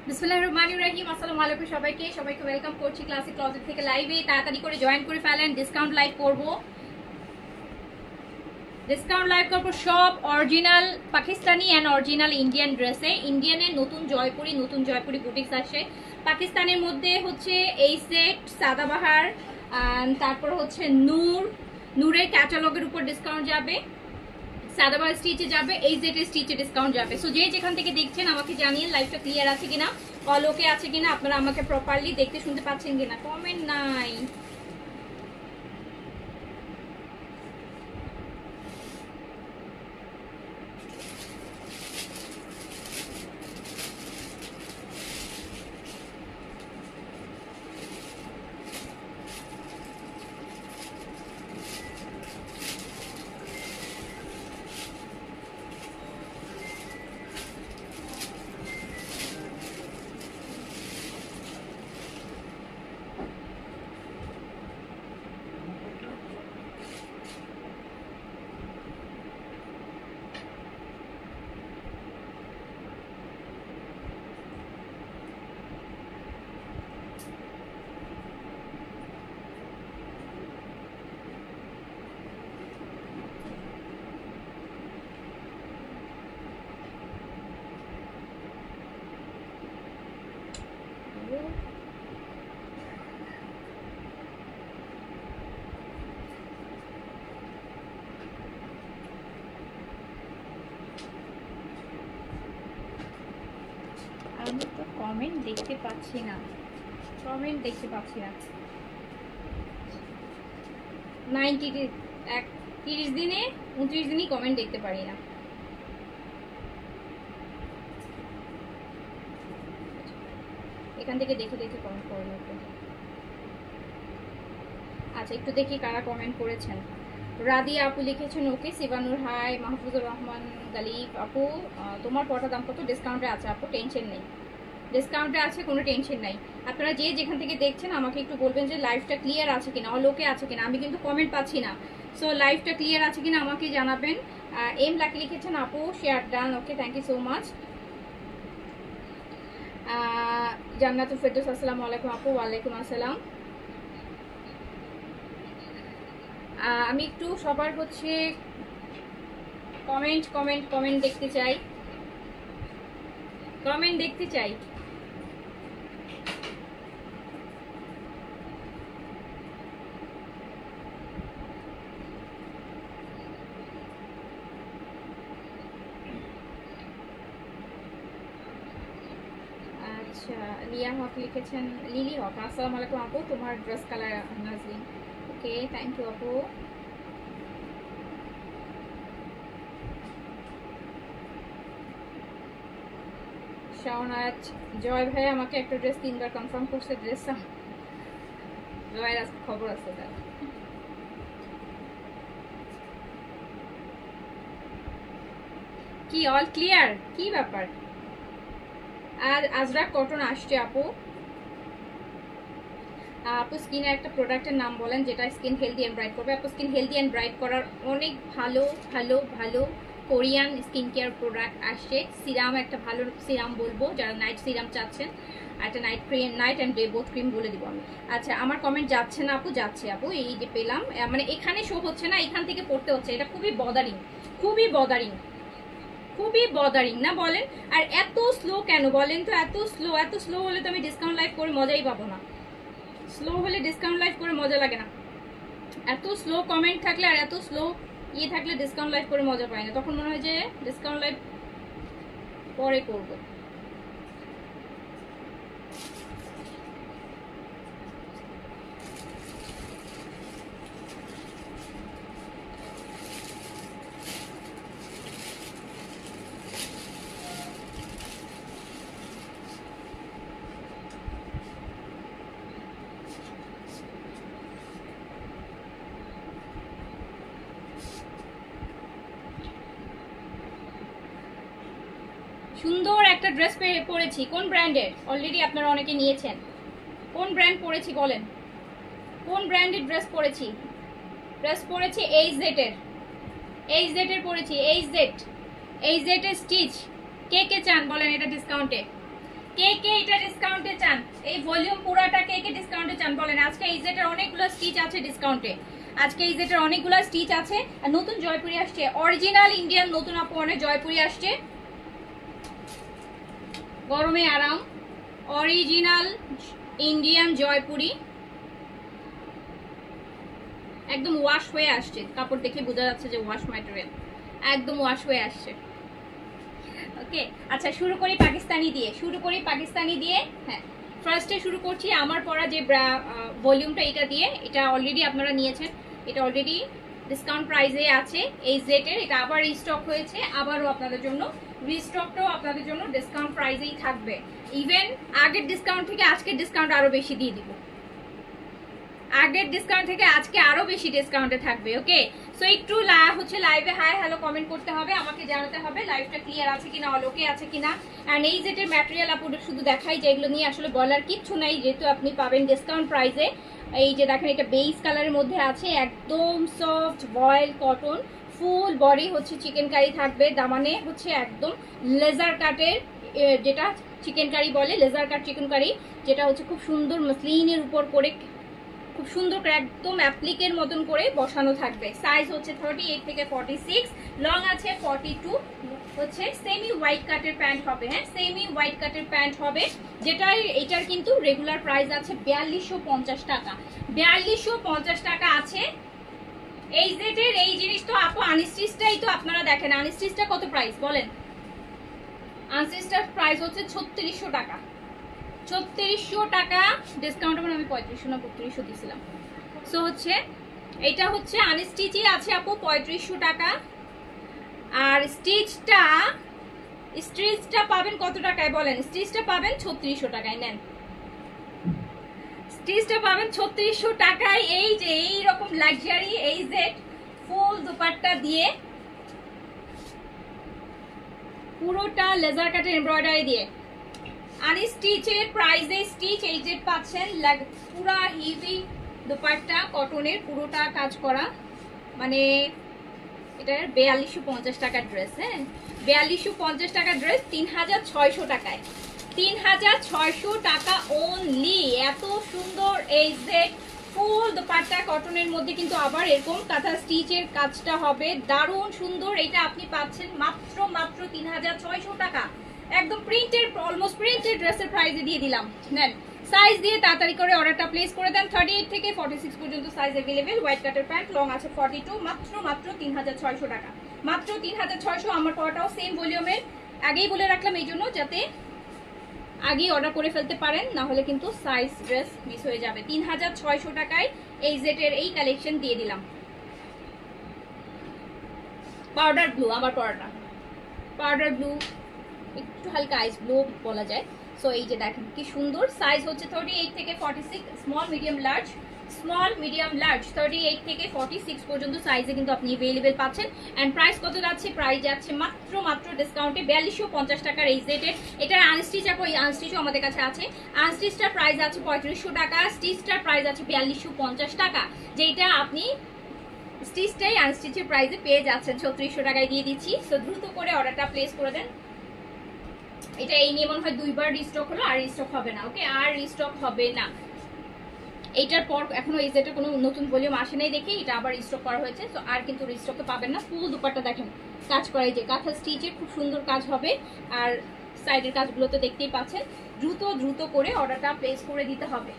বিসমিল্লাহিররহমানিররহিম। আসসালামু আলাইকুম সবাইকে ওয়েলকাম করছি ক্লাসিক ক্লজেট থেকে লাইভে। তাড়াতাড়ি করে জয়েন করে ফেলেন। ডিসকাউন্ট লাইভ করব সব original Pakistani and original Indian ড্রেসে। ইন্ডিয়ানের নতুন জয়পুরি বুটিক্স আসে। পাকিস্তানের মধ্যে হচ্ছে এই সেট, সাদাবাহার, তারপর হচ্ছে নূরের ক্যাটালগের উপর ডিসকাউন্ট যাবে, সাদাবাহার স্টিচে যাবে, এই সেটের স্টিচে ডিসকাউন্ট যাবে। সো যে যেখান থেকে দেখছেন আমাকে জানিয়ে লাইভটা ক্লিয়ার আছে কিনা, অল ওকে আছে কিনা, আপনারা আমাকে প্রপারলি দেখতে শুনতে পাচ্ছেন কিনা। কমেন্ট নাই। আমি তো কমেন্ট দেখতে পাচ্ছি না। 30 দিনে 29 দিনই কমেন্ট দেখতে পারি না। এখান থেকে দেখে কমেন্ট করে নেব। আচ্ছা, একটু দেখি কারা কমেন্ট করেছেন। রাদিয়া আপু লিখেছেন ওকে। সিবানুর হাই। মাহফুজুর রহমান গালিব আপু, তোমার পটা দাম কত? ডিসকাউন্টে আছে আপু, টেনশন নেই, ডিসকাউন্টে আছে, কোনো টেনশন নাই। আপনারা যে যেখান থেকে দেখছেন আমাকে একটু বলবেন যে লাইভটা ক্লিয়ার আছে কিনা, অলোকে আছে কিনা। আমি কিন্তু কমেন্ট পাচ্ছি না। সো লাইভটা ক্লিয়ার আছে কিনা আমাকে জানাবেন। এম লাকি লিখেছেন আপু share done, okay, thank you so much. Jannatul Ferdous আসসালামু আলাইকুম আপু। ওয়ালাইকুম আসসালাম। আমি একটু সবার হচ্ছে কমেন্ট দেখতে চাই। আচ্ছা, লিয়া হক লিখেছেন, লিলি হক, আসসালামু আলাইকুম আপু, তোমার dress colour Nazrin, okay, thank you আপু। শাওনাজ, জয় ভাই আমাকে একটা ড্রেস 3বার কনফার্ম করছে। ড্রেসটা জয়ের আজকে খবর আছে তার। কি অল ক্লিয়ার? কি ব্যাপার? আর আজরাক কটন আসছে আপু। আপু স্কিনের একটা প্রোডাক্টের নাম বলেন যেটা স্কিন হেলদি এন্ড ব্রাইট করবে। আপু স্কিন হেলদি এন্ড ব্রাইট করার অনেক ভালো ভালো ভালো কোরিয়ান স্কিন কেয়ার প্রোডাক্ট আসছে, সিরাম একটা ভালো সিরাম বলবো যারা নাইট সিরাম চাচ্ছেন, একটা night cream, night and day both cream বলে দিব আমি। আচ্ছা আমার কমেন্ট যাচ্ছে না আপু? যাচ্ছে আপু, এই যে পেলাম, মানে এখানে শো হচ্ছে না, এখান থেকে পড়তে হচ্ছে, এটা খুবই বদারিং, খুবই বদারিং, খুবই বদারিং না বলেন? আর এত স্লো কেন বলেন তো? এত স্লো হলে তো আমি ডিসকাউন্ট লাইভ করে মজাই পাবো না। স্লো হলে ডিসকাউন্ট লাইভ করে মজা লাগে না। এত স্লো কমেন্ট থাকলে আর এত স্লো ইয়ে থাকলে ডিসকাউন্ট লাইভ করে মজা পাই না, তখন মনে হয় যে ডিসকাউন্ট লাইভ পরে করবো। সুন্দর একটা ড্রেস পরেছি, কোন ব্র্যান্ডের? অলরেডি আপনারা অনেকে নিয়েছেন। কোন ব্র্যান্ড পরেছি বলেন? কোন ব্র্যান্ডের ড্রেস পরেছি? ড্রেস পরেছি এইচজেড এর পরেছি, এইচজেড এর স্টিচ। কে কে চান বলেন এটা ডিসকাউন্টে? কে কে এটা ডিসকাউন্টে চান? এই ভলিউম পুরাটা কে কে ডিসকাউন্টে চান বলেন? আজকে এইচজেড এর অনেকগুলো স্টিচ আছে ডিসকাউন্টে, আজকে এইচজেড এর অনেকগুলো স্টিচ আছে। আর নতুন জয়পুরি আসছে, অরিজিনাল ইন্ডিয়ান নতুন আপু অনেক জয়পুরি আসছে, গরমে আরাম, অরিজিনাল ইন্ডিয়ান জয়পুরি, একদম ওয়াশ হয়ে আসছে, কাপড় দেখে বোঝা যাচ্ছে যে ওয়াশ ম্যাটেরিয়াল, একদম ওয়াশ হয়ে আসছে। ওকে আচ্ছা শুরু করি পাকিস্তানি দিয়ে, হ্যাঁ ফার্স্টে শুরু করছি আমার পরা যে ভলিউমটা, এটা দিয়ে। এটা অলরেডি আপনারা নিয়েছেন, এটা অলরেডি ডিসকাউন্ট প্রাইসে আছে এইচজেড এর, এটা আবার রিস্টক হয়েছে, আবারও আপনাদের জন্য রিস্টকটাও আপনাদের জন্য ডিসকাউন্ট প্রাইসেই থাকবে। ইভেন আগের ডিসকাউন্ট থেকে আজকের ডিসকাউন্ট আরো বেশি দিয়ে দিব, আগের ডিসকাউন্ট থেকে আজকে আরো বেশি ডিসকাউন্টে থাকবে। ওকে সো একটু হচ্ছে লাইভে হাই হ্যালো কমেন্ট করতে হবে, আমাকে জানাতে হবে লাইভটা ক্লিয়ার আছে কিনা, অলোকে আছে কিনা। অ্যান্ড এই যেটার ম্যাটেরিয়াল আপনাদের শুধু দেখাই যে এগুলো নিয়ে আসলে বলার কিচ্ছু নাই, যেহেতু আপনি পাবেন ডিসকাউন্ট প্রাইসে। এই যে দেখেন এটা বেইজ কালারের মধ্যে আছে, একদম সফট ভয়েল কটন, ফুল বডি হচ্ছে চিকেন কারি থাকবে, দামানে হচ্ছে একদম লেজার কাটের, যেটা চিকেন কারি বলে, লেজার কাট চিকেন কারি, যেটা হচ্ছে খুব সুন্দর মসলিনের উপর করে খুব সুন্দর করে একদম অ্যাপ্লিকের মতন করে বসানো থাকবে। সাইজ হচ্ছে 38 থেকে 46, লং আছে 42, হচ্ছে সেমি হোয়াইট কাটের প্যান্ট হবে, হ্যাঁ সেমি হোয়াইট কাটের প্যান্ট হবে, যেটা এটার কিন্তু রেগুলার প্রাইস আছে 4250 টাকা, 4250 টাকা আছে। এইচজেড এর এই জিনিস তো আপু আনস্টিচটাই তো আপনারা দেখেন, আনস্টিচটা কত প্রাইস বলেন? আনস্টিচটার প্রাইস হচ্ছে 3600 টাকা, 3600 টাকা ডিসকাউন্ট, মানে আমি 3500 না 3200 দিয়েছিলাম। সো হচ্ছে এটা হচ্ছে আনস্টিচই আছে আপু 3500 টাকা। আর স্টিচটা পাবেন কত টাকায় বলেন? স্টিচটা পাবেন 3600 টাকায়, নেন স্টিচটা পাবেন 3600 টাকায়। এই যে এইরকম লাক্সারি এইচজেড ফুল দুপাট্টা দিয়ে, পুরোটা লেজার কাটের এমব্রয়ডারি দিয়ে, আনস্টিচের প্রাইসে স্টিচ এইচজেড পাচ্ছেন, পুরা হেভি দুপাট্টা কটনের, পুরোটা কাজ করা, মানে এটার 4250 টাকার ড্রেস, হ্যাঁ 4250 টাকার ড্রেস 3600 টাকায়, 3600 টাকা অনলি। এত সুন্দর এইচজেড ফুল দুপাট্টা কটনের মধ্যে কিন্তু আবার এরকম কাঁথা স্টিচের কাজটা হবে, দারুণ সুন্দর। এটা আপনি পাচ্ছেন মাত্র 3600 টাকা, একদম প্রিন্টের, অলমোস্ট প্রিন্টেড ড্রেসের প্রাইসে দিয়ে দিলাম। নেন সাইজ দিয়ে তাড়াতাড়ি করে অর্ডারটা প্লেস করে দেন, 38 থেকে 46 পর্যন্ত সাইজ অ্যাভেলেবেল, হোয়াইট কাটের প্যান্ট, লং আছে 42, মাত্র 3600 টাকা, মাত্র 3600। আমার পরাটাও সেম ভলিউমের, আগেই বলে রাখলাম এই জন্য যাতে আগেই অর্ডার করে ফেলতে পারেন, না হলে কিন্তু সাইজ ড্রেস মিস হয়ে যাবে। 3600 টাকায় এইচজেড এর এই কালেকশন দিয়ে দিলাম। পাউডার ব্লু আমার পরাটা, পাউডার ব্লু, একটু হালকা আইস ব্লু বলা যায়। সো এই যে দেখেন কি সুন্দর, সাইজ হচ্ছে 38 থেকে 46, স্মল মিডিয়াম লার্জ, 38 থেকে 46 পর্যন্ত সাইজে কিন্তু আপনি अवेलेबल পাচ্ছেন। এন্ড প্রাইস কত যাচ্ছে? প্রাইস যাচ্ছে মাত্র ডিসকাউন্টে 4250 টাকার এইচজেড এর। এটার আনস্টিচ আপু, এই আনস্টিচও আমাদের কাছে আছে, আনস্টিচটার প্রাইস আছে 3500 টাকা, স্টিচটার প্রাইস আছে 4250 টাকা, যেটা আপনি স্টিচটাই আনস্টিচের প্রাইসে পেয়ে যাচ্ছেন 3600 টাকায় দিয়ে দিচ্ছি। সো দ্রুত করে অর্ডারটা প্লেস করে দেন। এটা এই নিয়ে মনে হয় 2বার রিস্টক হলো, আর রিস্টক হবে না। ওকে, আর রিস্টক হবে না। এইটার পর এখনো এই সেটের কোনো নতুন ভলিউম আসে নাই দেখে এটা আবার রিস্টক করা হয়েছে। তো আর কিন্তু রিস্টকে পাবেন না। ফুল দুপাট্টা দেখেন কাজ করা, এই যে কাঁথা স্টিচে খুব সুন্দর কাজ হবে, আর সাইডের কাজগুলো তো দেখতেই পাচ্ছেন। দ্রুত করে অর্ডারটা প্লেস করে দিতে হবে,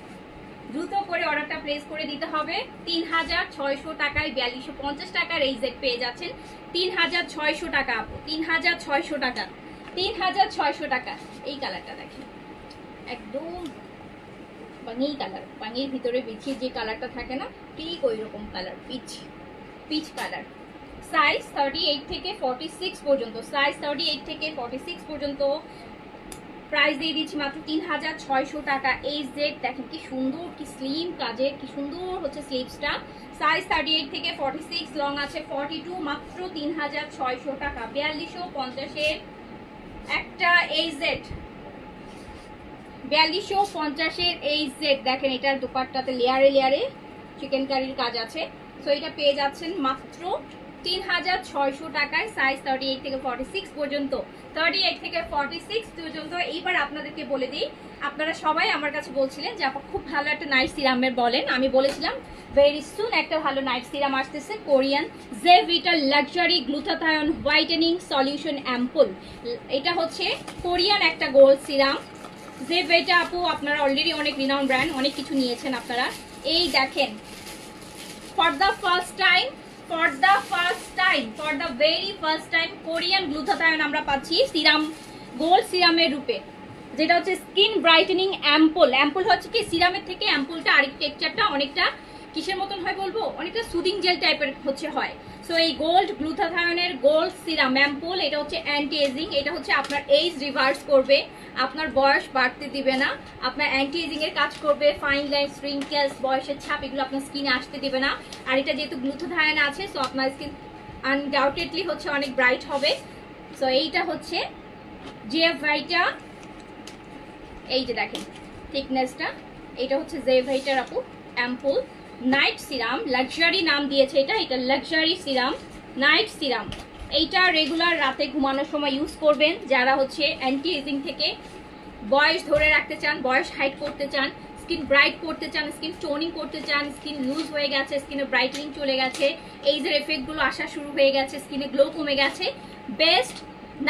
দ্রুত করে অর্ডারটা প্লেস করে দিতে হবে। 3600 টাকায় 4250 টাকার এই সেট পেয়ে যাচ্ছেন। 3600 টাকা আপু, 3600 টাকা, 3600 টাকা। এই কালারটা দেখেন একদম পানি কালার, পানির ভিতরে বিছিয়ে যে কালারটা থাকে না, ঠিক ওই রকম কালার, পিচ কালার। সাইজ 38 থেকে 46 পর্যন্ত, সাইজ 38 থেকে 46 পর্যন্ত। প্রাইস দিয়ে দিচ্ছি মাত্র 3600 টাকা। এই জেড দেখেন কি সুন্দর, কি স্লিম কাজের, কি সুন্দর হচ্ছে স্লিভসটা। সাইজ 38 থেকে 46, লং আছে 42, মাত্র 3600 টাকা। 4250 এর একটা এই জেড, 4250 এর এই সেট দেখেন। এটার দুপাট্টাতে লেয়ারে চিকেন কারির কাজ আছে। সো এটা পেয়ে যাচ্ছেন মাত্র 3600 টাকায়। সাইজ 38 থেকে 46 পর্যন্ত, 38 থেকে 46 পর্যন্ত। এইবার আপনাদেরকে বলে দিই, আপনারা সবাই আমার কাছে বলছিলেন যে আপা খুব ভালো একটা নাইট সিরামের বলেন। আমি বলেছিলাম ভেরি সুন একটা ভালো নাইট সিরাম আসতেছে, Korean Jevita luxury glutathione whitening solution ampoule. এটা হচ্ছে কোরিয়ান একটা গোল্ড সিরাম। জেভিটা আপু আপনারা অলরেডি অনেক রিনাউন্ড ব্র্যান্ড, অনেক কিছু নিয়েছেন আপনারা। এই দেখেন for the very first time Korean glutathione আমরা পাচ্ছি সিরাম, গোল্ড সিরামের রূপে, যেটা হচ্ছে স্কিন ব্রাইটেনিং অ্যাম্পুল। অ্যাম্পুল হচ্ছে কি সিরামের থেকে অ্যাম্পুলটা আরেক টেক্সচারটা অনেকটা কিসের মতন হয় বলবো, অনেকটা সুদিং জেল টাইপের হচ্ছে হয়। সো এই গোল্ড গ্লুটাথায়নের গোল্ড সিরাম অ্যাম্পুল, এটা হচ্ছে অ্যান্টি এজিং। এটা হচ্ছে আপনার এজ রিভার্স করবে, আপনার বয়স বাড়তে দিবে না, আপনার অ্যান্টি এজিং এর কাজ করবে। ফাইন লাইন, স্ট্রিঙ্কেলস, বয়সের ছাপ, এগুলো আপনার স্কিনে আসতে দিবে না। আর এটা যেহেতু গ্লুটাথায়ন আছে, সো আপনার স্কিন আনডাউটেডলি হচ্ছে অনেক ব্রাইট হবে। সো এইটা হচ্ছে জেভিটা, এই যে দেখেন থিকনেসটা, এটা হচ্ছে জেভিটার আপু অ্যাম্পুল নাইট সিরাম, লাক্সারি নাম দিয়েছে এটা লাক্সারি সিরাম, নাইট সিরাম। এইটা রেগুলার রাতে ঘুমানোর সময় ইউজ করবেন যারা হচ্ছে অ্যান্টি এজিং থেকে বয়স ধরে রাখতে চান, বয়স হাইড করতে চান, স্কিন ব্রাইট করতে চান, স্কিন টোনিং করতে চান, স্কিন লুজ হয়ে গেছে, স্কিনে ব্রাইটনিং চলে গেছে, এইজের এফেক্টগুলো আসা শুরু হয়ে গেছে, স্কিনে গ্লো কমে গেছে, best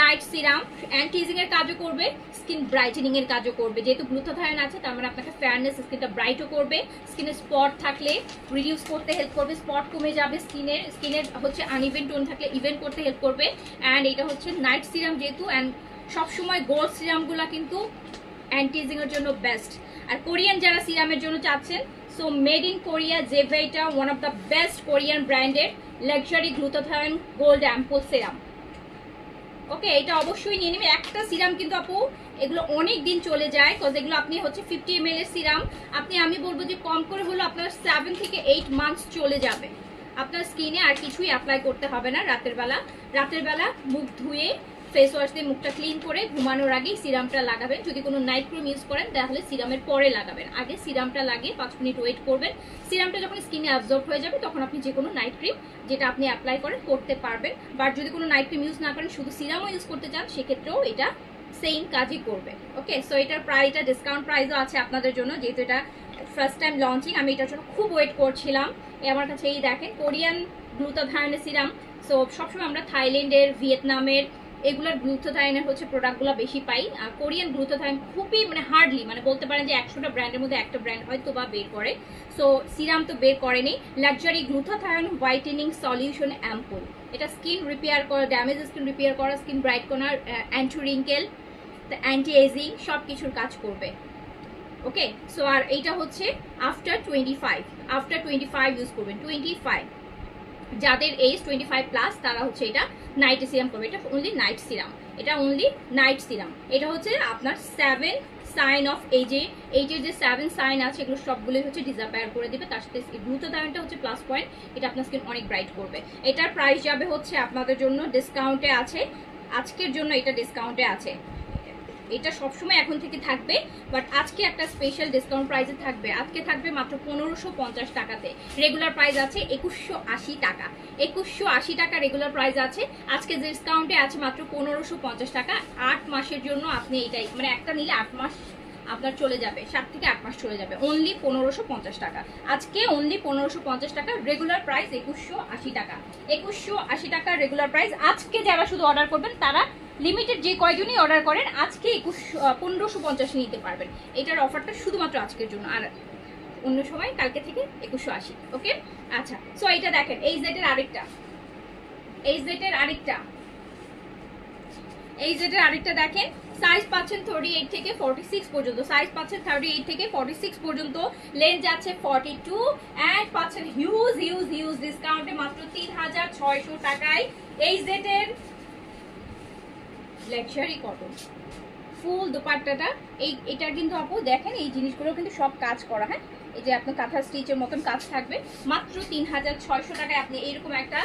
night serum. Anti ageing এর কাজও করবে, স্কিন ব্রাইটেনিং এর কাজও করবে। যেহেতু গ্লুটাথায়ন আছে তার মানে আপনাকে ফেয়ারনেস, স্কিনটা ব্রাইটও করবে, স্কিনে স্পট থাকলে রিডিউস করতে হেল্প করবে, স্পট কমে যাবে, স্কিনের হচ্ছে আনইভেন টোন থাকলে ইভেন করতে হেল্প করবে। অ্যান্ড এটা হচ্ছে নাইট সিরাম যেহেতু, অ্যান্ড সবসময় গোল্ড সিরামগুলো কিন্তু অ্যান্টি এজিং এর জন্য বেস্ট। আর কোরিয়ান যারা সিরামের জন্য চাচ্ছেন, so made in Korea Jevita one of the best Korean ব্র্যান্ডের luxury glutathione gold ampoule serum. Okay, এটা অবশ্যই নিয়ে নেবে। একটা সিরাম কিন্তু আপু এগুলো অনেক দিন চলে যায়, কজ এগুলো আপনি হচ্ছে 50 ml এর সিরাম, আপনি আমি বলবো যে কম করে হলো আপনার 7 থেকে 8 মান্থস চলে যাবে। আপনার স্কিনে আর কিছুই অ্যাপ্লাই করতে হবে না। রাতের বেলা মুখ ধুয়ে ফেস ওয়াশ দিয়ে মুখটা ক্লিন করে ঘুমানোর আগেই সিরামটা লাগাবেন। যদি কোনো নাইট ক্রিম ইউজ করেন তাহলে সিরামের পরে লাগাবেন, আগে সিরামটা লাগিয়ে 5 মিনিট ওয়েট করবেন। সিরামটা যখন স্কিনে অ্যাবজর্ব হয়ে যাবে তখন আপনি যে কোনো নাইট ক্রিম যেটা আপনি অ্যাপ্লাই করেন করতে পারবেন। বাট যদি কোনো নাইট ক্রিম ইউজ না করেন, শুধু সিরামও ইউজ করতে চান, সেক্ষেত্রেও এটা সেম কাজই করবে। ওকে, সো এটার প্রাইসটা ডিসকাউন্ট প্রাইসও আছে আপনাদের জন্য, যেহেতু এটা ফার্স্ট টাইম লঞ্চিং। আমি এটার জন্য খুব ওয়েট করছিলাম। আমার কাছে এই দেখেন কোরিয়ান গ্লুটাথায়নের সিরাম। সো সবসময় আমরা থাইল্যান্ডের, ভিয়েতনামের এগুলোর গ্লুটাথায়নের হচ্ছে প্রোডাক্টগুলো বেশি পাই। আর কোরিয়ান গ্লুটাথায়ন খুবই মানে হার্ডলি, মানে বলতে পারেন যে 100টা ব্র্যান্ডের মধ্যে একটা ব্র্যান্ড হয়তো বা বের করে। সো সিরাম তো বের করেনি। Luxury glutathione whitening solution ampoule, এটা স্কিন রিপেয়ার করা, ড্যামেজ স্কিন রিপেয়ার করা, স্কিন ব্রাইট করার, অ্যান্টি রিঙ্কেল, অ্যান্টি এজিং সব কিছুর কাজ করবে। ওকে, সো আর এইটা হচ্ছে আফটার 25 ইউজ করবেন। 25 যাদের এজ 25+ তারা হচ্ছে এটা নাইট সিরাম করবে। এটা অনলি নাইট সিরাম, এটা হচ্ছে আপনার 7 সাইন অফ এইজের যে 7 সাইন আছে এগুলো সবগুলোই হচ্ছে ডিসঅ্যাপিয়ার করে দিবে। তার সাথে গ্লুটাথায়নটা হচ্ছে প্লাস পয়েন্ট, এটা আপনার স্কিন অনেক ব্রাইট করবে। এটার প্রাইস যাবে হচ্ছে আপনাদের জন্য ডিসকাউন্টে আছে, আজকের জন্য এটা ডিসকাউন্টে আছে। এটা সবসময় এখন থেকে থাকবে, বাট আজকে একটা স্পেশাল ডিসকাউন্ট প্রাইসে থাকবে। আজকে থাকবে মাত্র 1550 টাকাতে। রেগুলার প্রাইস আছে 2180 টাকা। 2180 টাকা রেগুলার প্রাইস আছে, আজকে ডিসকাউন্টে আছে মাত্র 1550 টাকা। 8 মাসের জন্য আপনি এটাই, মানে একটা নিলে 8 মাস আপনার চলে যাবে, 7 থেকে 8 মাস চলে যাবে। অনলি 1550 টাকা আজকে, অনলি 1550 টাকা। রেগুলার প্রাইস 2180 টাকা। 2180 টাকা রেগুলার প্রাইস। আজকে যারা শুধু অর্ডার করবেন তারা লিমিটেড যে কয়জনই অর্ডার করেন আজকে 1550 নিতে পারবেন। এটার অফারটা শুধুমাত্র আজকের জন্য, আর অন্য সময় কালকে থেকে 2180। ওকে, আচ্ছা। সো এটা দেখেন এই জেটের আরেকটা, এই জেটের আরেকটা, এই জেটের আরেকটা দেখেন। সাইজ পাচ্ছেন 38 থেকে 46 পর্যন্ত, সাইজ পাচ্ছেন 38 থেকে 46 পর্যন্ত, লেন্থ যাচ্ছে 42 এন্ড পাচ্ছেন হিউজ হিউজ হিউজ ডিসকাউন্টে মাত্র 3600 টাকায় এই জেটের লাক্সারি কটন ফুল দোপাট্টাটা। এটা কিন্তু আপু দেখেন এই জিনিসগুলো কিন্তু সব কাজ করা, হ্যাঁ এই যে আপনার কাঁথা স্টিচের মতন কাজ থাকবে। মাত্র 3600 টাকায় আপনি এরকম একটা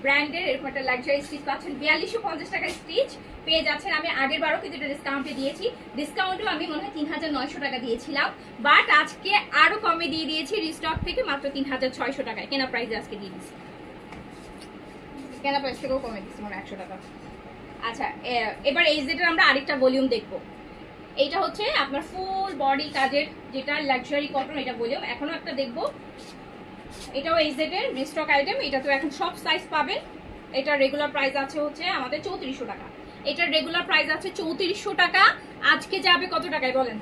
ব্র্যান্ডের এরকম একটা লাক্সারি স্টিচ পাচ্ছেন। 4250 টাকায় স্টিচ পেয়ে যাচ্ছেন। আমি আগের বারও কিন্তু এটা ডিসকাউন্টে দিয়েছি, ডিসকাউন্টেও আমি মনে হয় 3900 টাকা দিয়েছিলাম, বাট আজকে আরো কমে দিয়ে দিয়েছি রিস্টক থেকে মাত্র 3600 টাকায়। কেনা প্রাইসে আজকে দিয়ে দিচ্ছি, কেনা প্রাইস থেকেও কমে দিচ্ছি মনে 100 টাকা। আচ্ছা, এবার এই যেটার আমরা আরেকটা ভলিউম দেখবো। এইটা হচ্ছে আপনার ফুল বডি কাজের যেটা লাক্সারি কটন, এটা ভলিউম এখনো একটা দেখবো। এটাও এই জেটের রিস্টক আইটেম, এটা তো এখন সব সাইজ পাবেন। এটা রেগুলার প্রাইস আছে হচ্ছে আমাদের 3400 টাকা। এটার রেগুলার প্রাইস আছে 3400 টাকা। আজকে যাবে কত টাকায় বলেন?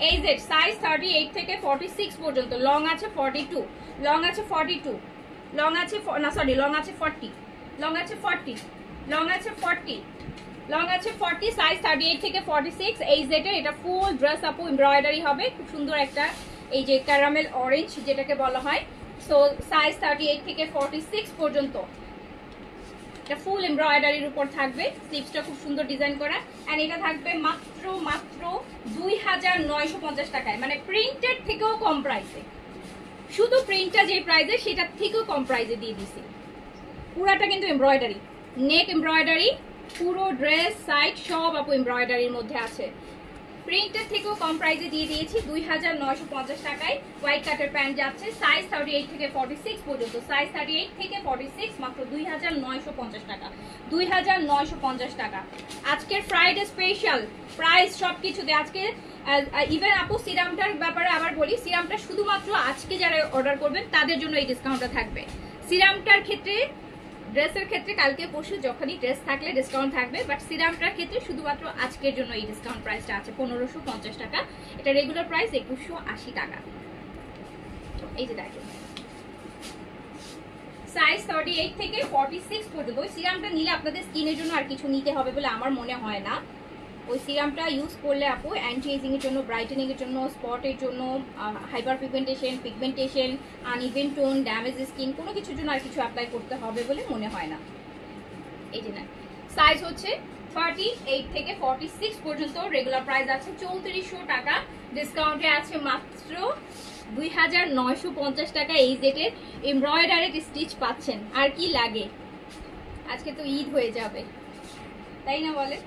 এই জেড সাইজ 38 থেকে 46 পর্যন্ত, লং আছে 42, লং আছে 42, লং আছে না সরি লং আছে 40, লং আছে 40, লং আছে 40, লং আছে 40, সাইজ 38 থেকে 46। এই জেটের এটা ফুল ড্রেস আপু এমব্রয়ডারি হবে, খুব সুন্দর একটা এই যে ক্যারামেল অরেঞ্জ যেটাকে বলা হয়। সো সাইজ 38 থেকে 46 পর্যন্ত, এটা ফুল এমব্রয়ডারির উপর থাকবে। স্লিভসটা খুব সুন্দর ডিজাইন করা, এন্ড এটা থাকবে মাত্র মাত্র 2950 টাকায়, মানে প্রিন্টেড থেকেও কম প্রাইসে। শুধু প্রিন্টটা যে প্রাইসে সেটার থেকেও কম প্রাইসে দিয়ে দিছি। পুরাটা কিন্তু এমব্রয়ডারি, নেক এমব্রয়ডারি, পুরো ড্রেস সাইড সব আপু এমব্রয়ডারির মধ্যে আছে। প্রিন্টের থেকেও কম প্রাইসে দিয়ে দিয়েছি 2950 টাকায়। হোয়াইট কাটের প্যান্ট যাচ্ছে সাইজ 38 থেকে 46 পর্যন্ত, সাইজ 38 থেকে 46 মাত্র 2950 টাকা। 2950 টাকা আজকের ফ্রাইডে স্পেশাল প্রাইস সবকিছুতে। আজকে ইভেন আপু সিরামটার ব্যাপারে আবার বলি, সিরামটা শুধুমাত্র আজকে যারা অর্ডার করবেন তাদের জন্য এই ডিসকাউন্টটা থাকবে। সিরামটার ক্ষেত্রে, ড্রেসের ক্ষেত্রে কালকে পরশু যখনই ড্রেস থাকলে ডিসকাউন্ট থাকবে, বাট সিরামটার ক্ষেত্রে শুধুমাত্র আজকের জন্য এই ডিসকাউন্ট প্রাইসটা আছে 1550 টাকা। এটা রেগুলার প্রাইস 2180 টাকা। এই যে দেখেন সাইজ 38 থেকে 46 পর্যন্ত। ওই সিরামটা নিলে আপনাদের স্কিনের জন্য আর কিছু নিতে হবে বলে আমার মনে হয় না। ওই সিরামটা ইউজ করলে আপু অ্যান্টি এজিং এর জন্য, ব্রাইটেনিং এর জন্য, স্পটের জন্য, hyper pigmentation, uneven tone, damage skin, কোনো কিছুর জন্য আর কিছু অ্যাপ্লাই করতে হবে বলে মনে হয় না। এই যে না, সাইজ হচ্ছে 38 থেকে 46 পর্যন্ত। রেগুলার প্রাইস আছে 3400 টাকা, ডিসকাউন্টে আছে মাত্র 2950 টাকা। এই জেটের এমব্রয়ডারি স্টিচ পাচ্ছেন, আর কি লাগে? আজকে তো ঈদ হয়ে যাবে, তাই না বলে?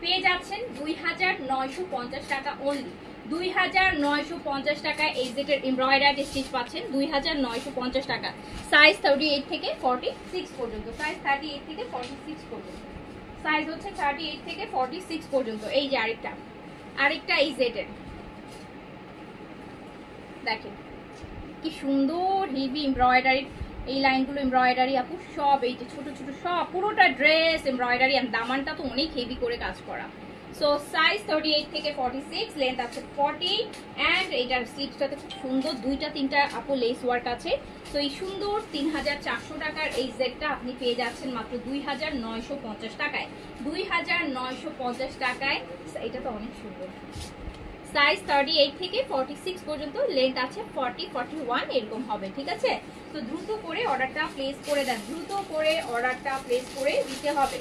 পেয়ে যাচ্ছেন 2950 টাকা অনলি। 2950 টাকা এই জেটের এমব্রয়ডারি স্টিচ পাচ্ছেন 2950 টাকা। সাইজ 38 থেকে 46 পর্যন্ত, সাইজ 38 থেকে 46 পর্যন্ত, সাইজ হচ্ছে 38 থেকে 46 পর্যন্ত। এই যে আরেকটা এই জেটের দেখেন কি সুন্দর হেভি এমব্রয়ডারি, এই লাইনগুলো এমব্রয়ডারি আপু সব, এই যে ছোট ছোট সব পুরোটা ড্রেস এমব্রয়ডারি, আর দামানটা তো অনেক হেভি করে কাজ করা। সো সাইজ 38 থেকে 46, লেন্থ আছে 40, এন্ড এটার স্লিভসটাতে খুব সুন্দর 2টা 3টা আপু লেস ওয়ার্ক আছে। তো এই সুন্দর 3400 টাকার এই সেটটা আপনি পেয়ে যাচ্ছেন মাত্র 2950 টাকায়। 2950 টাকায়, এটা তো অনেক সুন্দর। সাইজ 38 থেকে 46 পর্যন্ত, লেন্থ আছে 40, 41 এরকম হবে, ঠিক আছে? তো দ্রুত করে অর্ডারটা প্লেস করে দেন, দ্রুত করে অর্ডারটা প্লেস করে দিতে হবে।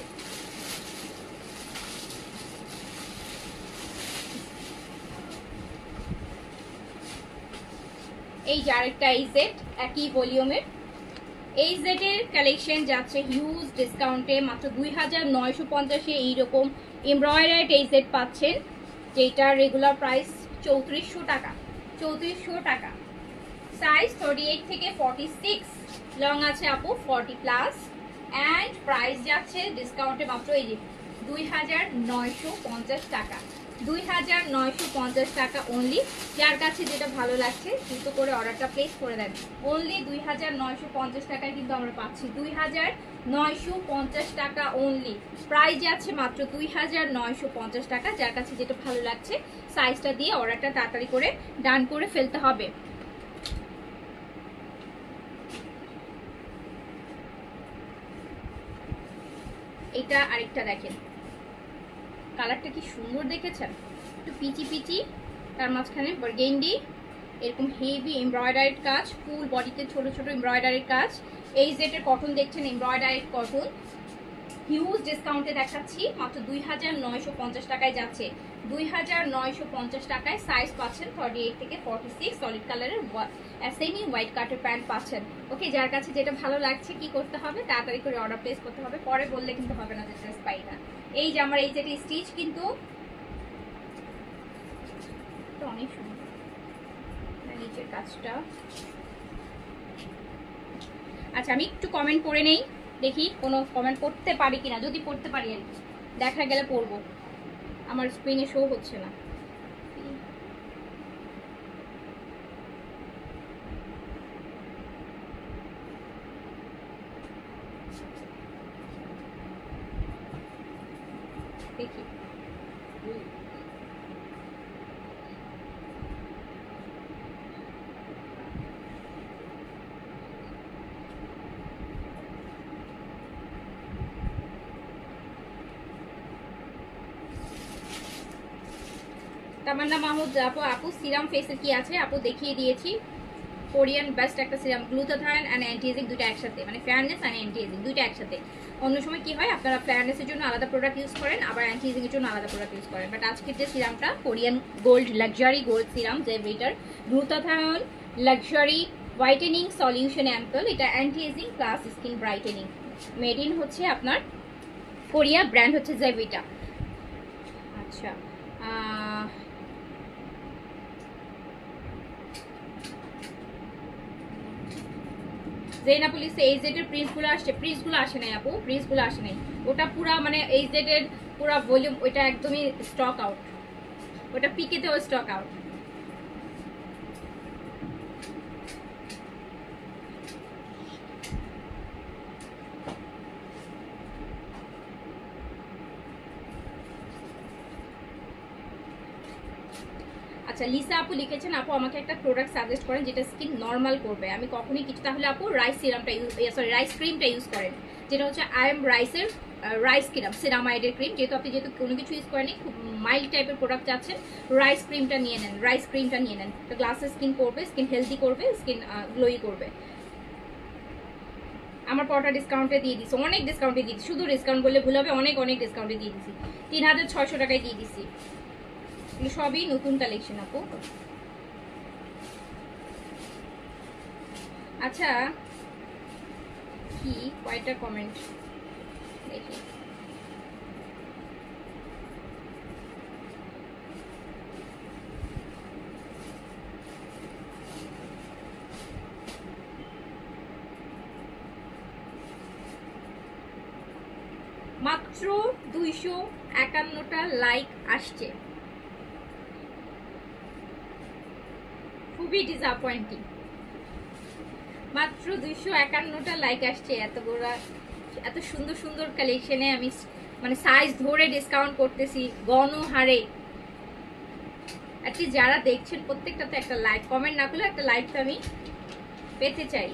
এই যে আরেকটা এই সেট একই ভলিউমের, এই জেটের কালেকশন যাচ্ছে হিউজ ডিসকাউন্টে মাত্র 2950-এ এইরকম এমব্রয়ডারিড এই জেট পাচ্ছেন, যেটা রেগুলার প্রাইস 3400 টাকা। 3400 টাকা। সাইজ 38 থেকে 46, লং আছে আপু 40+, অ্যান্ড প্রাইস যাচ্ছে ডিসকাউন্টে মাত্র এই যে 2950 টাকা। 2950 টাকা অনলি। যার কাছে যেটা ভালো লাগছে দ্রুত করে অর্ডারটা প্লেস করে দেন। অনলি 2950 টাকায় কিন্তু আমরা পাচ্ছি, 2950 টাকা অনলি। প্রাইস যাচ্ছে মাত্র 2950 টাকা। যার কাছে যেটা ভালো লাগছে সাইজটা দিয়ে অর্ডারটা তাড়াতাড়ি করে ডান করে ফেলতে হবে। এটা আরেকটা দেখেন, কালারটা কি সুন্দর দেখেছেন, একটু পিচি পিচি, তার মাঝখানে বার্গেন্ডি, এরকম হেভি এমব্রয়ডারিড কাজ, ফুল বডিতে ছোট ছোট এমব্রয়ডারিড কাজ। এই জেটের কটন দেখছেন এমব্রয়ডারিড কটন, হিউজ ডিসকাউন্টে দেখাচ্ছি মাত্র 2950 টাকায় যাচ্ছে। 2950 টাকায় সাইজ পাচ্ছেন 38 থেকে 46, সলিড কালারের সেমি হোয়াইট কাটের প্যান্ট পাচ্ছেন। ওকে, যার কাছে যেটা ভালো লাগছে কি করতে হবে, তাড়াতাড়ি করে অর্ডার প্লেস করতে হবে, পরে বললে কিন্তু হবে না যে ড্রেস পাই না। এই যে আমার এই যেটা স্টিচ কিন্তু অনেক সুন্দর, নিচের কাজটা। আচ্ছা, আমি একটু কমেন্ট পড়ে নেই, দেখি কোনো কমেন্ট পড়তে পারি কিনা। যদি পড়তে পারি আর কি, দেখা গেলে পড়বো, আমার স্ক্রিনে শো হচ্ছে না। দেখি তামান্না মাহমুদ আপু সিরাম ফেসের কি আছে আপু, দেখিয়ে দিয়েছি। কোরিয়ান বেস্ট একটা সিরাম, গ্লুটাথায়ন অ্যান্ড অ্যান্টি-এজিং দুটো একসাথে, মানে ফেয়ারনেস অ্যান্ড অ্যান্টি-এজিং দুটো একসাথে। অন্য সময় কি হয়, আপনারা ফেয়ারনেসের জন্য আলাদা প্রোডাক্ট ইউজ করেন, আবার অ্যান্টি-এজিং এর জন্য আলাদা প্রোডাক্ট ইউজ করেন। বাট আজকের যে সিরামটা Korean gold luxury gold serum, যে better glutathione luxury whitening solution ampoule, এটা anti ageing plus skin brightening, made in হচ্ছে আপনার কোরিয়া, ব্র্যান্ড হচ্ছে জেভিটা। আচ্ছা, জেনা পুলিশে এই জেটের প্রিন্টসগুলো আসছে, প্রিন্টসগুলো আসে নাই আপু, প্রিন্টসগুলো আসে নাই। ওটা পুরা মানে এই জেটের পুরা ভলিউম, ওইটা একদমই স্টক আউট, ওটা পিকেতেও স্টক আউট। আচ্ছা, লিসা আপু লিখেছেন আপু আমাকে একটা প্রোডাক্ট সাজেস্ট করেন যেটা স্কিন নর্মাল করবে। আমি কখনোই কিছু, তাহলে আপু রাইস সিরামটা রাইস ক্রিমটা ইউজ করেন, যেটা হচ্ছে রাইসের রাইস ক্রিম, সিরামাইডের ক্রিম। যেহেতু কোনো কিছু ইউজ করেনি, খুব মাইল্ড টাইপের প্রোডাক্ট চাচ্ছেন, রাইস ক্রিমটা নিয়ে নেন, রাইস ক্রিমটা নিয়ে নেন। তো গ্লাসে স্কিন করবে, স্কিন হেলদি করবে, স্কিন গ্লোই করবে। আমার পরটা ডিসকাউন্টে দিয়ে দিচ্ছি, অনেক ডিসকাউন্টে দিয়ে দিচ্ছি, শুধু ডিসকাউন্ট বললে ভুল হবে, অনেক অনেক ডিসকাউন্টে দিয়ে দিচ্ছি, 3600 টাকায় দিয়ে দিচ্ছি। সবই নতুন কালেকশন আপু। আচ্ছা, কি কয়টা কমেন্ট দেখি, মাত্র 251টা লাইক আসছে, খুবই ডিসঅ্যাপয়েন্টিং। মাত্র 251টা লাইক আসছে, এত সুন্দর সুন্দর কালেকশনে আমি মানে সাইজ ধরে ডিসকাউন্ট করতেছি গণহারে। অ্যাটলিস্ট যারা দেখছেন প্রত্যেকটাতে একটা লাইক, কমেন্ট না করলে একটা লাইক তো আমি পেতে চাই।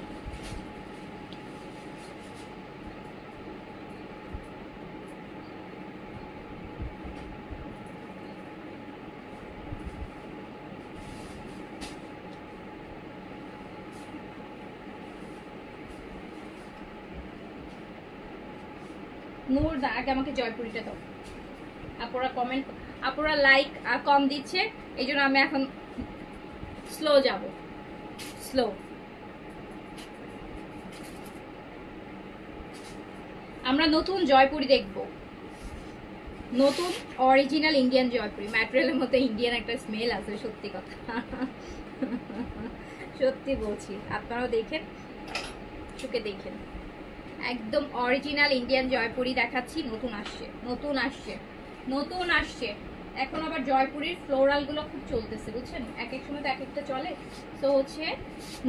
নূর আগে আমাকে জয়পুরিটা দাও। আপুরা কমেন্ট, আপুরা লাইক কম দিচ্ছে, এই জন্য আমি এখন স্লো যাব, স্লো। আমরা নতুন জয়পুরি দেখব, নতুন অরিজিনাল ইন্ডিয়ান জয়পুরি। ম্যাটেরিয়ালের মধ্যে ইন্ডিয়ান একটা স্মেল আছে, সত্যি কথা, সত্যি বলছি। আপনারাও দেখেন, চোখে দেখেন, একদম অরিজিনাল ইন্ডিয়ান জয়পুরি দেখাচ্ছি। নতুন আসছে, নতুন আসছে, নতুন আসছে। এখন আবার জয়পুরির ফ্লোরাল গুলো খুব চলতেছে, বুঝছেন, এক এক সময় তো এক একটা চলে। তো হচ্ছে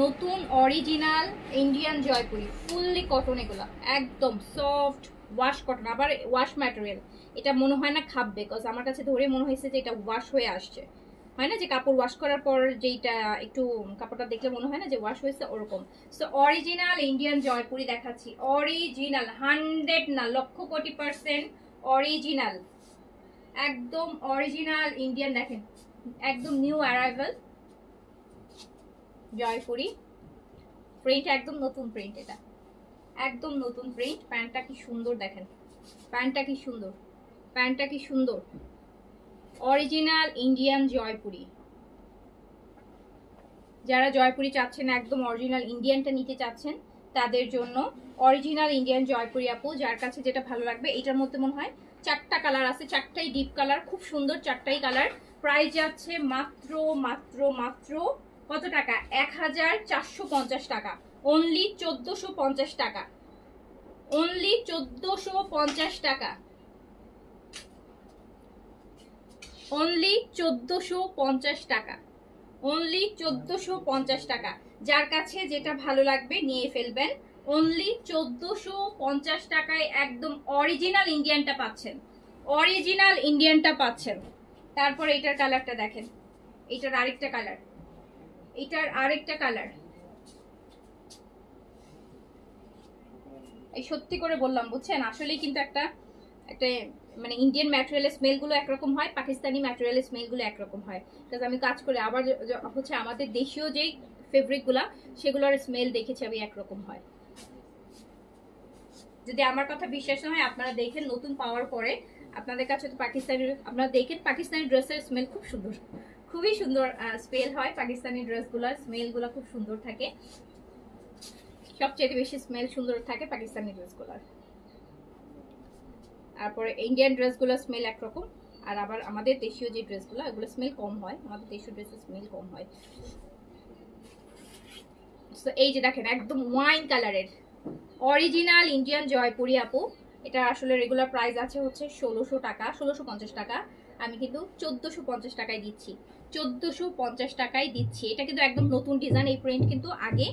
নতুন original Indian Jaipuri, fully cotton, এগুলো একদম সফট ওয়াশ কটন, আবার ওয়াশ ম্যাটেরিয়াল। এটা মনে হয় না খাববে, বিকজ আমার কাছে ধরে মনে হয়েছে যে এটা ওয়াশ হয়ে আসছে। হয় না যে কাপড় ওয়াশ করার পর যেটা একটু কাপড়টা দেখলে মনে হয় না যে ওয়াশ হয়েছে, ওরকম। সো অরিজিনাল ইন্ডিয়ান জয়পুরি দেখাচ্ছি, অরিজিনাল, 100 না, লক্ষ কোটি % অরিজিনাল, একদম অরিজিনাল ইন্ডিয়ান। দেখেন একদম নিউ অ্যারাইভাল জয়পুরি প্রিন্ট, একদম নতুন প্রিন্ট, এটা একদম নতুন প্রিন্ট। প্যান্টটা কি সুন্দর দেখেন, প্যান্টটা কি সুন্দর, প্যান্টটা কি সুন্দর, অরিজিনাল ইন্ডিয়ান জয়পুরি। যারা জয়পুরি চাচ্ছেন, একদম অরিজিনাল ইন্ডিয়ানটা নিতে চাচ্ছেন, তাদের জন্য অরিজিনাল ইন্ডিয়ান জয়পুরি আপু। যার কাছে যেটা ভালো লাগবে, এটার মধ্যে মনে হয় 4টা কালার আছে, 4টাই ডিপ কালার, খুব সুন্দর 4টাই কালার। প্রাইস যাচ্ছে মাত্র মাত্র মাত্র কত টাকা? 1450 টাকা, অনলি 1450 টাকা, অনলি 1450 টাকা, অনলি 1450 টাকা, অনলি 1450 টাকা। যার কাছে যেটা ভালো লাগবে নিয়ে ফেলবেন, অনলি 1450 টাকায় একদম অরিজিনাল ইন্ডিয়ানটা পাচ্ছেন, অরিজিনাল ইন্ডিয়ানটা পাচ্ছেন। তারপর এটার কালারটা দেখেন, এটার আরেকটা কালার, এটার আরেকটা কালার। এই সত্যি করে বললাম, বুঝছেন, আসলেই কিন্তু একটা একটা মানে ইন্ডিয়ান ম্যাটেরিয়ালের স্মেলগুলো একরকম হয়, পাকিস্তানি ম্যাটেরিয়ালের স্মেলগুলো একরকম হয়। বিকজ আমি কাজ করে আবার হচ্ছে আমাদের দেশীয় যেই ফেব্রিকগুলা, সেগুলোর স্মেল দেখেছি আমি একরকম হয়। যদি আমার কথা বিশ্বাস না হয়, আপনারা দেখেন নতুন পাওয়ার পরে আপনাদের কাছে তো পাকিস্তানি, আপনারা দেখেন পাকিস্তানি ড্রেসের স্মেল খুব সুন্দর, খুবই সুন্দর স্মেল হয়। পাকিস্তানি ড্রেসগুলোর স্মেলগুলো খুব সুন্দর থাকে, সবচেয়ে বেশি স্মেল সুন্দর থাকে পাকিস্তানি ড্রেসগুলোর। তারপরে ইন্ডিয়ান ড্রেসগুলো স্মেল একরকম, আর আবার আমাদের দেশীয় যে ড্রেসগুলো, এগুলো স্মেল কম হয়, আমাদের দেশীয় ড্রেসের স্মেল কম হয়। তো এই যে দেখেন একদম ওয়াইন কালারের অরিজিনাল ইন্ডিয়ান জয়পুরি আপু। এটা আসলে রেগুলার প্রাইস আছে হচ্ছে 1600 টাকা, 1650 টাকা। আমি কিন্তু 1450 টাকায় দিচ্ছি, 1450 টাকায় দিচ্ছি। এটা কিন্তু একদম নতুন ডিজাইন, এই প্রিন্ট কিন্তু আগে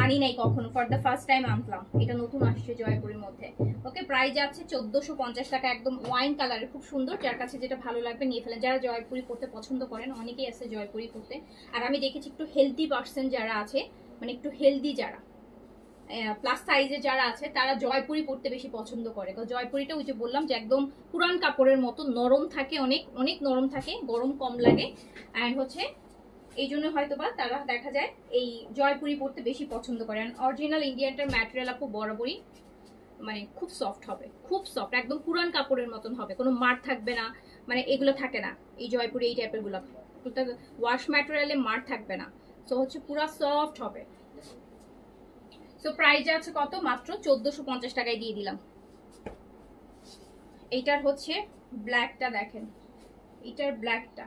আনি নাই কখনো, ফর দ্য ফার্স্ট টাইম আনলাম, এটা নতুন আসছে জয়পুরের মধ্যে। ওকে, প্রাইস যাচ্ছে 1450 টাকা, একদম ওয়াইন কালারের, খুব সুন্দর। যার কাছে যেটা ভালো লাগবে নিয়ে ফেলেন। যারা জয়পুরি পড়তে পছন্দ করেন, অনেকেই আছে জয়পুরি পড়তে। আর আমি দেখেছি একটু হেলদি পার্সন যারা আছে, মানে একটু হেলদি যারা প্লাস সাইজে যারা আছে, তারা জয়পুরি পড়তে বেশি পছন্দ করে। কারণ জয়পুরিটা ওই যে বললাম যে একদম পুরান কাপড়ের মতো নরম থাকে, অনেক অনেক নরম থাকে, গরম কম লাগে। অ্যান্ড হচ্ছে এই জন্য হয়তোবা তারা দেখা যায় এই জয়পুরি পড়তে বেশি পছন্দ করে। অরিজিনাল ইন্ডিয়ানটার ম্যাটেরিয়াল আপু বরাবরই মানে খুব সফট হবে, খুব সফট, একদম পুরান কাপড়ের মতন হবে, কোনো মার থাকবে না, মানে এগুলো থাকে না এই জয়পুরি এই টাইপের গুলো, ওয়াশ ম্যাটেরিয়ালে মার থাকবে না। সো হচ্ছে পুরা সফট হবে। সো প্রাইস আছে কত? মাত্র 1450 টাকায় দিয়ে দিলাম। এইটার হচ্ছে ব্ল্যাকটা দেখেন, এটার ব্ল্যাকটা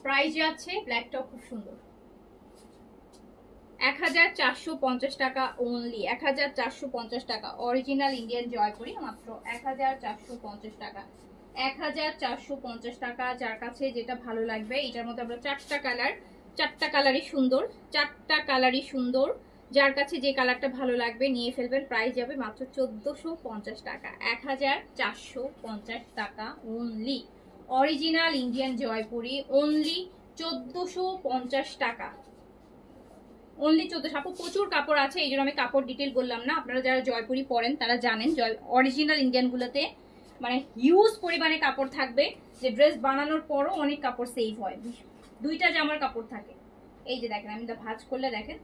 প্রাইস আছে, ব্ল্যাকটাও খুব সুন্দর, 1450 টাকা অনলি, 1450 টাকা। অরিজিনাল ইন্ডিয়ান জয়পুরি মাত্র 1450 টাকা, 1450 টাকা। যার কাছে যেটা ভালো লাগবে, এটার মধ্যে আমরা 4টা কালার, 4টা কালারই সুন্দর, 4টা কালারই সুন্দর। যার কাছে যে কালারটা ভালো লাগবে নিয়ে ফেলবেন। প্রাইস যাবে মাত্র 1450 টাকা, 1450 টাকা only. Original Indian Jaipuri only 1450 টাকা, অনলি 1400। আপু প্রচুর কাপড় আছে, এই জন্য আমি কাপড় ডিটেল বললাম না। আপনারা যারা জয়পুরি পরেন তারা জানেন, অরিজিনাল ইন্ডিয়ানগুলোতে মানে হিউজ পরিমাণে কাপড় থাকবে, যে ড্রেস বানানোর পরও অনেক কাপড় সেভ হয়। 2টা জামার কাপড় থাকে, এই যে দেখেন আমি ভাঁজ করলে দেখেন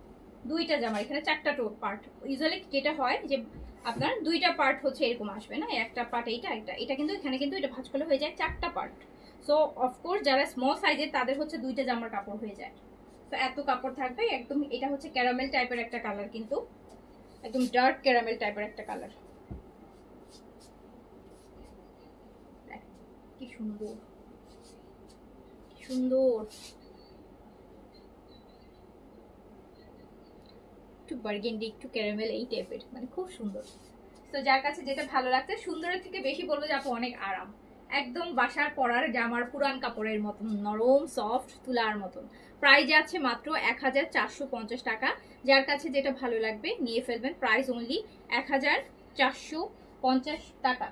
2টা জামা, এখানে 4টা পার্ট। ইউজুয়ালি যেটা হয় যে আপনার 2টা পার্ট হচ্ছে এরকম আসবে না, একটা পার্ট এইটা একটা, এটা কিন্তু এখানে কিন্তু এটা ভাঁজ করলে হয়ে যায় 4টা পার্ট। সো অফকোর্স যারা স্মল সাইজের তাদের হচ্ছে 2টা জামার কাপড় হয়ে যায়। তো এত কাপড় থাকবে একদম। এটা হচ্ছে ক্যারামেল টাইপের একটা কালার, কিন্তু একদম ডার্ক ক্যারামেল টাইপের একটা কালার। কি সুন্দর সুন্দর, একটু বার্গেন্ডি একটু ক্যারামেল এই টাইপের, মানে খুব সুন্দর। তো যার কাছে যেটা ভালো লাগছে, সুন্দরের থেকে বেশি বলবো যে আপু অনেক আরাম, একদম বাসার পরার জামার পুরান কাপড়ের মতন নরম সফট তুলার মতন। প্রাইস আছে মাত্র 1450 টাকা। যার কাছে যেটা ভালো লাগবে নিয়ে ফেলবেন। প্রাইস অনলি 1450 টাকা,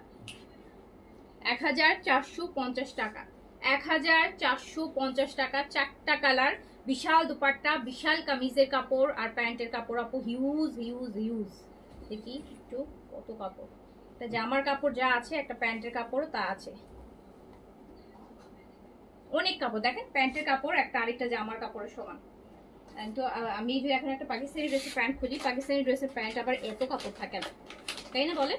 1450 টাকা, 1450 টাকা। 4টা কালার, বিশাল দুপাট্টা, বিশাল কামিজের কাপড় আর প্যান্টের কাপড় আপু হিউজ হিউজ হিউজ। দেখি একটু কত কাপড়, তা জামার কাপড় যা আছে একটা প্যান্টের কাপড় তা আছে, অনেক কাপড়। দেখেন প্যান্টের কাপড় একটা আরেকটা জামার কাপড়ের সমান। তো আমি যদি এখন একটা পাকিস্তানি ড্রেসের প্যান্ট খুঁজি, পাকিস্তানি ড্রেসের প্যান্ট আবার এত কাপড় থাকে না, তাই না বলে?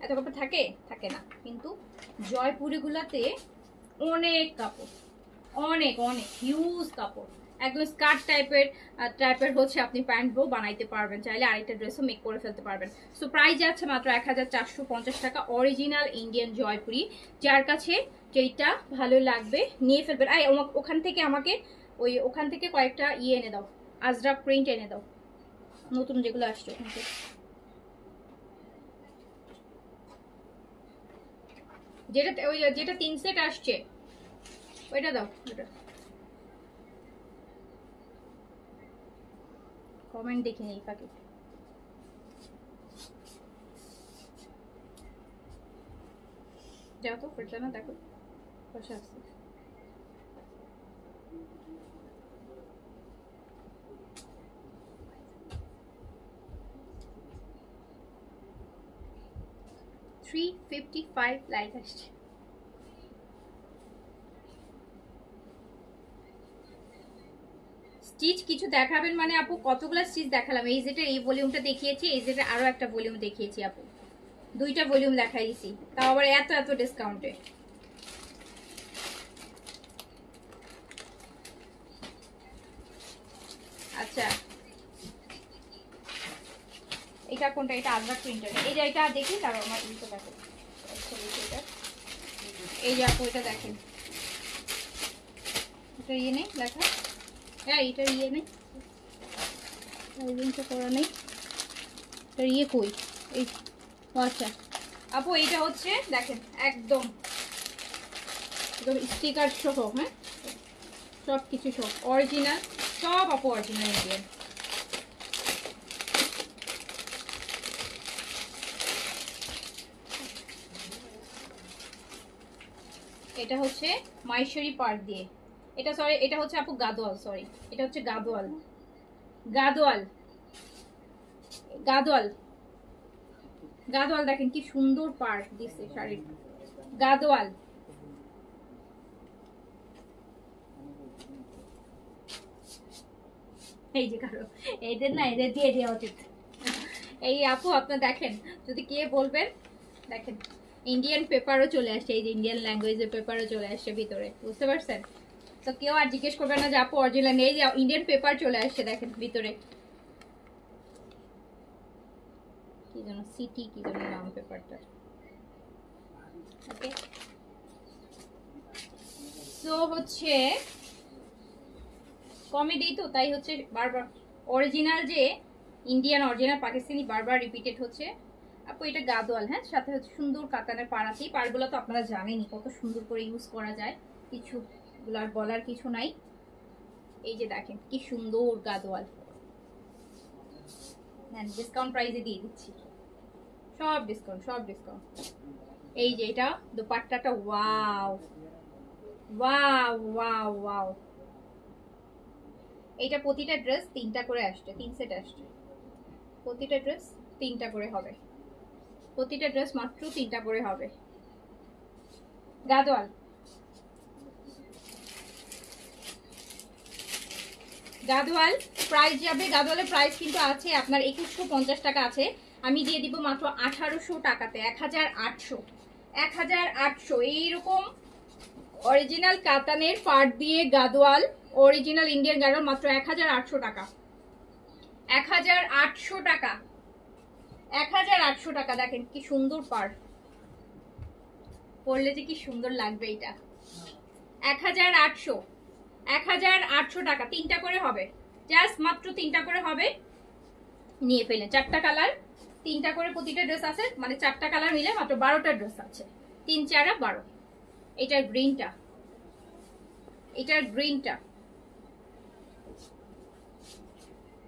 এত কাপড় থাকে থাকে না, কিন্তু জয়পুরিগুলাতে অনেক কাপড়, অনেক অনেক হিউজ কাপড়, একদম স্কার্ট টাইপের হচ্ছে আপনি প্যান্টও বানাইতে পারবেন, চাইলে আরেকটা ড্রেসও মেক করে ফেলতে পারবেন। সো প্রাইস যাচ্ছে মাত্র 1450 টাকা, অরিজিনাল ইন্ডিয়ান জয়পুরি। যার কাছে যেটা ভালো লাগবে নিয়ে ফেলবেন। ওখান থেকে আমাকে ওখান থেকে কয়েকটা এনে দাও, আজরাক প্রিন্ট এনে দাও, নতুন যেগুলো আসছে ওখান থেকে। যেটা 3 সেট আসছে ওইটা দাও, ওটা কমেন্ট দেখে নেই ফাঁকে। যাও তো ফিরতে না, দেখো বসে আসছে। $355 লাইক আসছে। স্টিচ কিছু দেখাবেন মানে আপু কতগুলো স্টিচ দেখালাম? এই যেটা এই ভলিউমটা দেখিয়েছি, এই যেটা আরো একটা ভলিউম দেখিয়েছি আপু, 2টা ভলিউম দেখাইছি, তাও আবার এত এত ডিসকাউন্টে। আচ্ছা এটা কোনটা? এটা আজরাক প্রিন্টার। এই যে এটা দেখি, তারপর আমার ইনটা দেখো, এই যে আপু এটা দেখেন, এটা নেই লেখা, হ্যাঁ এটা নেই, করা নেই, এটা কই? এই আচ্ছা আপু এইটা হচ্ছে দেখেন একদম স্টিকার সহ, হ্যাঁ সব কিছু সব অরিজিনাল, সব আপু অরিজিনাল ইন্ডিয়ান। এটা হচ্ছে মাইশরি পার্ক দিয়ে, এটা সরি এটা হচ্ছে আপু গাদোয়াল, সরি এটা হচ্ছে গাদোয়াল, গাদোয়াল গাদোয়াল গাদোয়াল। দেখেন কি সুন্দর পার্ক দিচ্ছে শাড়ির, গাদোয়াল। এই যে কারো এদের না, এদের দিয়ে দেওয়া উচিত। এই আপু আপনার দেখেন, যদি কে বলবেন, দেখেন ইন্ডিয়ান পেপারও চলে আসছে, এই যে ইন্ডিয়ান ল্যাঙ্গুয়েজের পেপারও চলে আসছে ভিতরে, বুঝতে পারছেন? তো কেউ আর জিজ্ঞেস করবে না যে আপু অরিজিনাল, এই যে ইন্ডিয়ান পেপার চলে আসছে দেখেন ভিতরে, কি যেন সিটি কি যেন নাম পেপারটা। ওকে সো হচ্ছে কমে দিই তো, তাই হচ্ছে বারবার অরিজিনাল যে ইন্ডিয়ান অরিজিনাল পাকিস্তানি বারবার রিপিটেড হচ্ছে। আপু এটা গাদোয়াল, হ্যাঁ সাথে হচ্ছে সুন্দর কাতানের পাড়াতি, পাড়গুলো তো আপনারা জানেনই কত সুন্দর করে ইউজ করা যায়, কিছু বলার কিছু নাই। এই যে দেখেন কি সুন্দর গাদোয়াল, হ্যাঁ ডিসকাউন্ট প্রাইসে দিয়ে দিচ্ছি, সব ডিসকাউন্ট সব ডিসকাউন্ট। এই যে এটা দোপাট্টাটা, ওয়াও ওয়াও ওয়াও ওয়াও। এইটা প্রতিটা ড্রেস 3টা করে আসছে, 3 সেট আসছে, প্রতিটা ড্রেস 3টা করে হবে, প্রতিটা ড্রেস মাত্র 3টা করে হবে। গাদোয়াল, গাদোয়াল প্রাইস যাবে, গাদোয়ালের প্রাইস কিন্তু আছে আপনার 2150 টাকা আছে, আমি দিয়ে দিব মাত্র 1800 টাকাতে, 1800, 1800। এইরকম অরিজিনাল কাতানের পাট দিয়ে গাদোয়াল অরিজিনাল ইন্ডিয়ান গার্মেল, মাত্র 1800 টাকা। 1800 টাকা, 1800 টাকা। দেখেন কি সুন্দর পার, পরলে যে কি সুন্দর লাগবে এটা। 1800, 1800 টাকা। 3টা করে হবে, জাস্ট মাত্র 3টা করে হবে, নিয়ে ফেলেন। 4টা কালার, 3টা করে প্রতিটা ড্রেস আছে, মানে 4টা কালার মিলে মাত্র 12টা ড্রেস আছে। 3 4 12। এটার গ্রিনটা, এটার গ্রিনটা।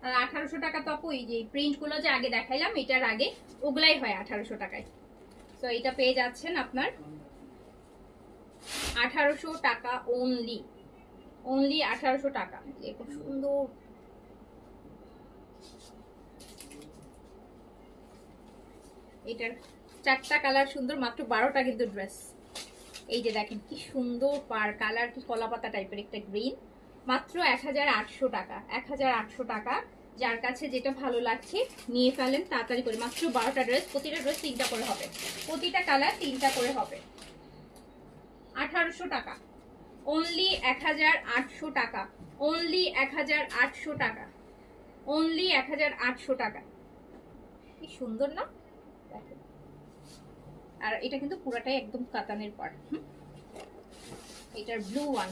আর 1800 টাকা তো আপু এই যে প্রিন্ট গুলো যে আগে দেখাইলাম এটার আগে, ওগুলাই হয় 1800 টাকায়। তো এটা পেয়ে যাচ্ছেন আপনার 1800 টাকা অনলি, অনলি 1800 টাকা। খুব সুন্দর, এটার 4টা কালার সুন্দর, মাত্র 12টা কিন্তু ড্রেস। এই যে দেখেন কি সুন্দর পার, কালার কি কলাপাতা টাইপের একটা গ্রিন, মাত্র 1800 টাকা। 1800 টাকা। যার কাছে যেটা ভালো লাগছে নিয়ে ফেলেন তাড়াতাড়ি করে। মাত্র 12টা ড্রেস, প্রতিটা ড্রেস 3টা করে হবে, প্রতিটা কালার 3টা করে হবে। 1800 টাকা অনলি, 1800 টাকা অনলি, 1800 টাকা অনলি, 1800 টাকা। কি সুন্দর না? আর এটা কিন্তু পুরাটাই একদম কাতানের পার। এটার ব্লু ওয়ান,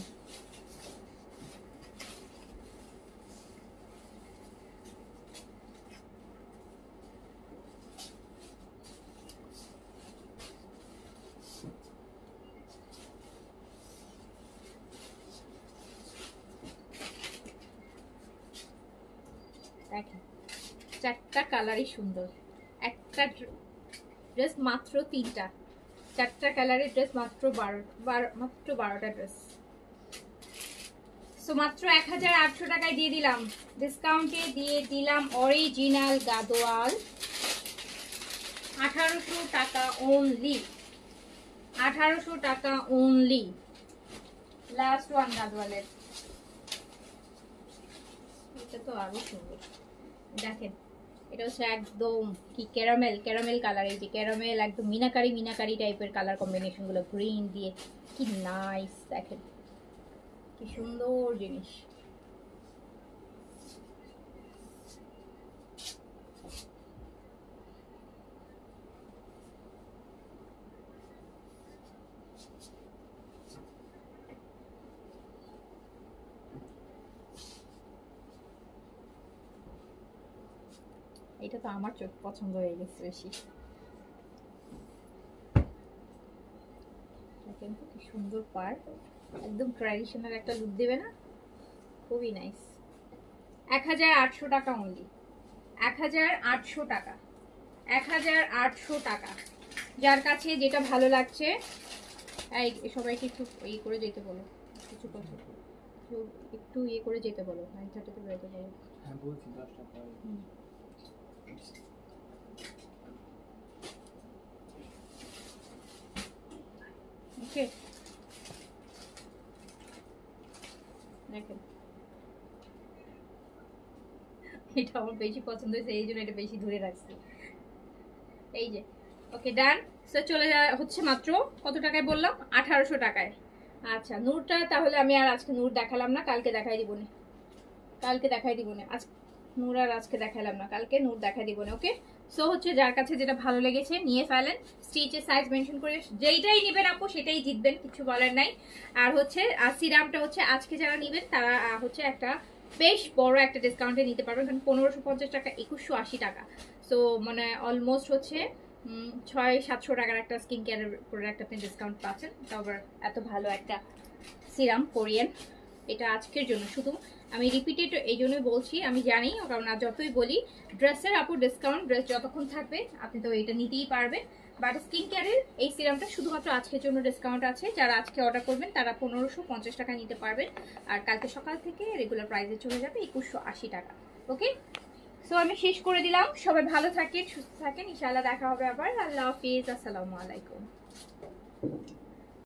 দেখেন 4টা কালারই সুন্দর। একটা ড্রেস মাত্র 3টা, 4টা কালারের ড্রেস মাত্র 12টা ড্রেস। সো মাত্র 1800 টাকায় দিয়ে দিলাম, ডিসকাউন্টে দিয়ে দিলাম অরিজিনাল গাদোয়াল 1800 টাকা অনলি, 1800 টাকা অনলি। লাস্ট ওয়ান গাদোয়ালের, এটা তো আরো সুন্দর। দেখেন এটা হচ্ছে একদম কি ক্যারামেল, ক্যারামেল কালার। এই যে ক্যারামেল একদম মিনাকারি, মিনাকারি টাইপের কালার কম্বিনেশন গুলো গ্রিন দিয়ে, কি নাইস। দেখেন কি সুন্দর জিনিস। এটা তো আমার চোখ পছন্দ হয়ে গেছে বেশি। দেখেন তো কি সুন্দর পার, একদম ট্র্যাডিশনাল একটা লুক দেবে না? খুবই নাইস। 1800 টাকা অনলি, 1800 টাকা, 1800 টাকা। যার কাছে যেটা ভালো লাগছে, এই সবাইকে একটু ইয়ে করে যেতে বলো, কিছু কথা একটু ইয়ে করে যেতে বলো, 9:30 বেরোতে বলো। হ্যাঁ বলছি 10টা পরে। ওকে দেখেন এটা আমার বেশি পছন্দ হয়েছে, এই জন্য এটা বেশি ধরে রাখছি। এই যে ওকে ডান। সো চলে যাওয়া হচ্ছে মাত্র কত টাকায় বললাম? 1800 টাকায়। আচ্ছা নূরটা তাহলে আমি আর আজকে নূর দেখালাম না, কালকে দেখাই দিব না, কালকে দেখাই দিব না। আজ নূর আর আজকে দেখালাম না, কালকে নূর দেখাই দিব না। ওকে সো হচ্ছে যার কাছে যেটা ভালো লেগেছে নিয়ে ফেলেন, স্টিচের সাইজ মেনশন করে যেইটাই নেবেন আপু সেটাই জিতবেন, কিছু বলার নাই। আর হচ্ছে সিরামটা হচ্ছে আজকে যারা নেবেন তারা হচ্ছে একটা বেশ বড় একটা ডিসকাউন্টে নিতে পারবেন, কারণ 1550 টাকা 2180 টাকা। সো মানে অলমোস্ট হচ্ছে 600-700 টাকার একটা স্কিন কেয়ারের প্রোডাক্ট আপনি ডিসকাউন্ট পাচ্ছেন, তারপর এত ভালো একটা সিরাম কোরিয়ান। এটা আজকের জন্য শুধু আমি রিপিটেড এই জন্যই বলছি, আমি জানি কারণ যতই বলি ড্রেসের আপু ডিসকাউন্ট, ড্রেস যতক্ষণ থাকবে আপনি তো এটা নিতেই পারবেন। বাট স্কিন কেয়ারের এই সিরামটা শুধুমাত্র আজকের জন্য ডিসকাউন্ট আছে, যারা আজকে অর্ডার করবেন তারা 1550 টাকা নিতে পারবেন, আর কালকে সকাল থেকে রেগুলার প্রাইসে চলে যাবে 2180 টাকা। ওকে সো আমি শেষ করে দিলাম, সবাই ভালো থাকেন, সুস্থ থাকেন, ইনশাআল্লাহ দেখা হবে আবার। আল্লাহ হাফিজ, আসসালামু আলাইকুম।